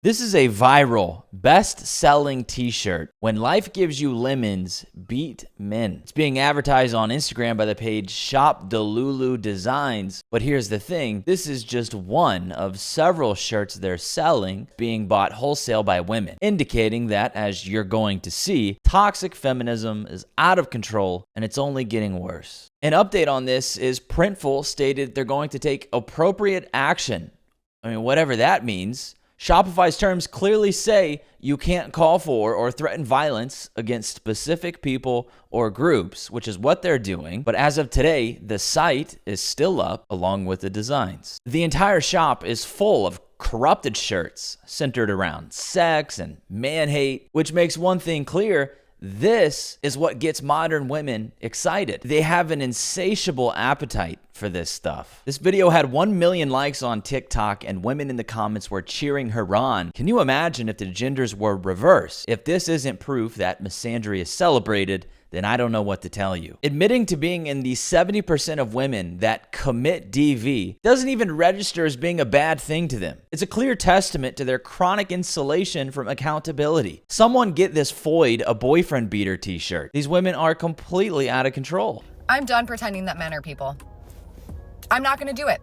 This is a viral, best-selling t-shirt. When life gives you lemons, beat men. It's being advertised on Instagram by the page Shop Delulu Designs. But here's the thing, this is just one of several shirts they're selling being bought wholesale by women, indicating that, as you're going to see, toxic feminism is out of control and it's only getting worse. An update on this is Printful stated they're going to take appropriate action. I mean, whatever that means. Shopify's terms clearly say you can't call for or threaten violence against specific people or groups, which is what they're doing. But as of today, the site is still up along with the designs. The entire shop is full of corrupted shirts centered around sex and man hate, which makes one thing clear. This is what gets modern women excited. They have an insatiable appetite for this stuff. This video had 1 million likes on TikTok and women in the comments were cheering her on. Can you imagine if the genders were reversed? If this isn't proof that misandry is celebrated, then I don't know what to tell you. Admitting to being in the 70% of women that commit DV doesn't even register as being a bad thing to them. It's a clear testament to their chronic insulation from accountability. Someone get this Foyd a boyfriend beater t-shirt. These women are completely out of control. I'm done pretending that men are people. I'm not gonna do it.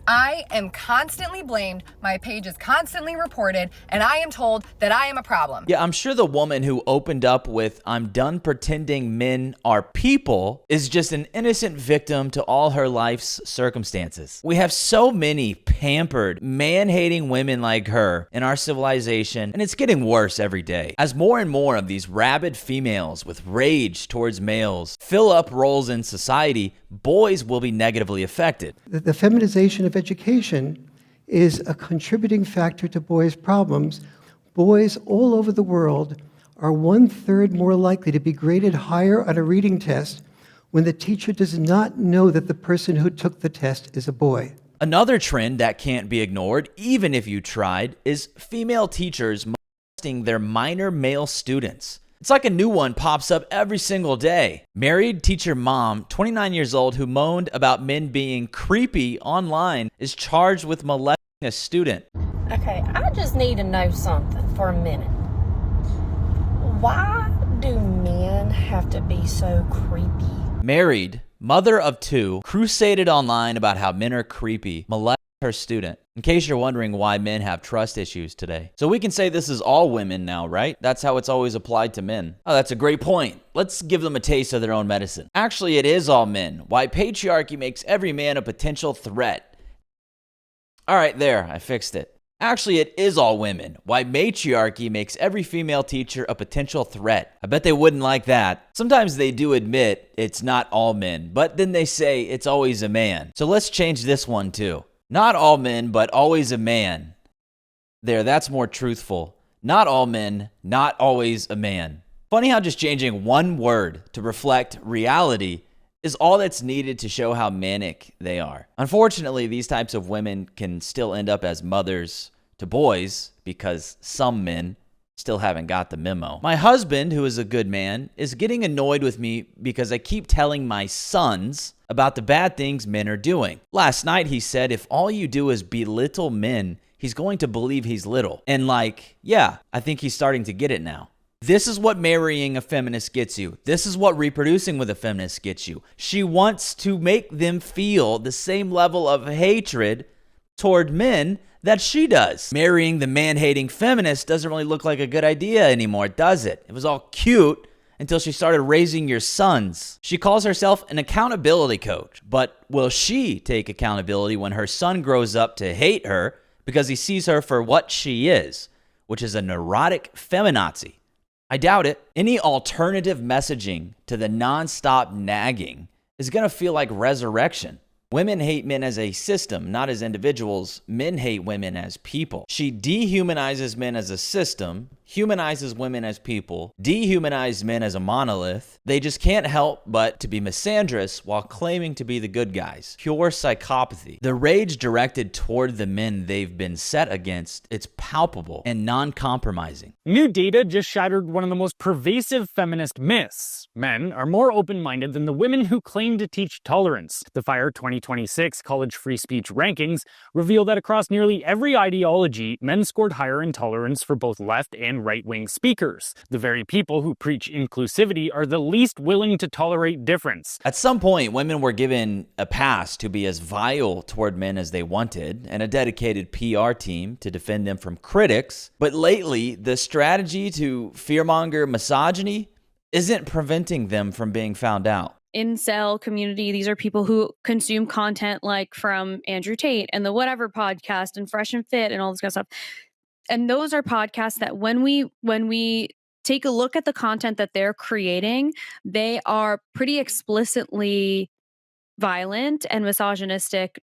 I am constantly blamed, my page is constantly reported, and I am told that I am a problem. Yeah, I'm sure the woman who opened up with, "I'm done pretending men are people," is just an innocent victim to all her life's circumstances. We have so many pampered, man-hating women like her in our civilization, and it's getting worse every day. As more and more of these rabid females with rage towards males fill up roles in society, boys will be negatively affected. The feminization of education is a contributing factor to boys' problems. Boys all over the world are 1/3 more likely to be graded higher on a reading test when the teacher does not know that the person who took the test is a boy. Another trend that can't be ignored, even if you tried, is female teachers molesting their minor male students. It's like a new one pops up every single day. Married teacher mom, 29 years old, who moaned about men being creepy online, is charged with molesting a student. Okay, I just need to know something for a minute. Why do men have to be so creepy? Married, mother of two, crusaded online about how men are creepy, molesting her student. In case you're wondering why men have trust issues today. So we can say this is all women now, right? That's how it's always applied to men. Oh, that's a great point. Let's give them a taste of their own medicine. Actually, it is all men. Why patriarchy makes every man a potential threat. All right, there, I fixed it. Actually, it is all women. Why matriarchy makes every female teacher a potential threat. I bet they wouldn't like that. Sometimes they do admit it's not all men, but then they say it's always a man. So let's change this one too. Not all men, but always a man. There, that's more truthful. Not all men, not always a man. Funny how just changing one word to reflect reality is all that's needed to show how manic they are. Unfortunately, these types of women can still end up as mothers to boys because some men still haven't got the memo. My husband, who is a good man, is getting annoyed with me because I keep telling my sons about the bad things men are doing. Last night he said if all you do is belittle men, he's going to believe he's little. And yeah, I think he's starting to get it now. This is what marrying a feminist gets you. This is what reproducing with a feminist gets you. She wants to make them feel the same level of hatred toward men that she does. Marrying the man-hating feminist doesn't really look like a good idea anymore, does it? It was all cute until she started raising your sons. She calls herself an accountability coach, but will she take accountability when her son grows up to hate her because he sees her for what she is, which is a neurotic feminazi? I doubt it. Any alternative messaging to the nonstop nagging is gonna feel like resurrection. Women hate men as a system, not as individuals. Men hate women as people. She dehumanizes men as a system, humanizes women as people, dehumanizes men as a monolith. They just can't help but to be misandrous while claiming to be the good guys. Pure psychopathy. The rage directed toward the men they've been set against, it's palpable and non-compromising. New data just shattered one of the most pervasive feminist myths. Men are more open-minded than the women who claim to teach tolerance. The FIRE 2026 College Free Speech rankings reveal that across nearly every ideology, men scored higher in tolerance for both left and right-wing speakers. The very people who preach inclusivity are the least willing to tolerate difference. At some point, women were given a pass to be as vile toward men as they wanted, and a dedicated PR team to defend them from critics. But lately, the strategy to fearmonger misogyny isn't preventing them from being found out. Incel community, these are people who consume content like from Andrew Tate and the Whatever podcast and Fresh and Fit and all this kind of stuff. And those are podcasts that when we take a look at the content that they're creating, they are pretty explicitly violent and misogynistic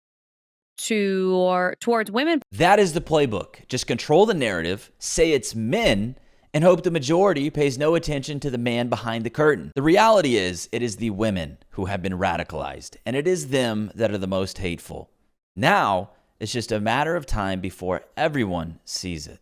towards women. That is the playbook. Just control the narrative, say it's men, and hope the majority pays no attention to the man behind the curtain. The reality is, it is the women who have been radicalized, and it is them that are the most hateful. Now, it's just a matter of time before everyone sees it.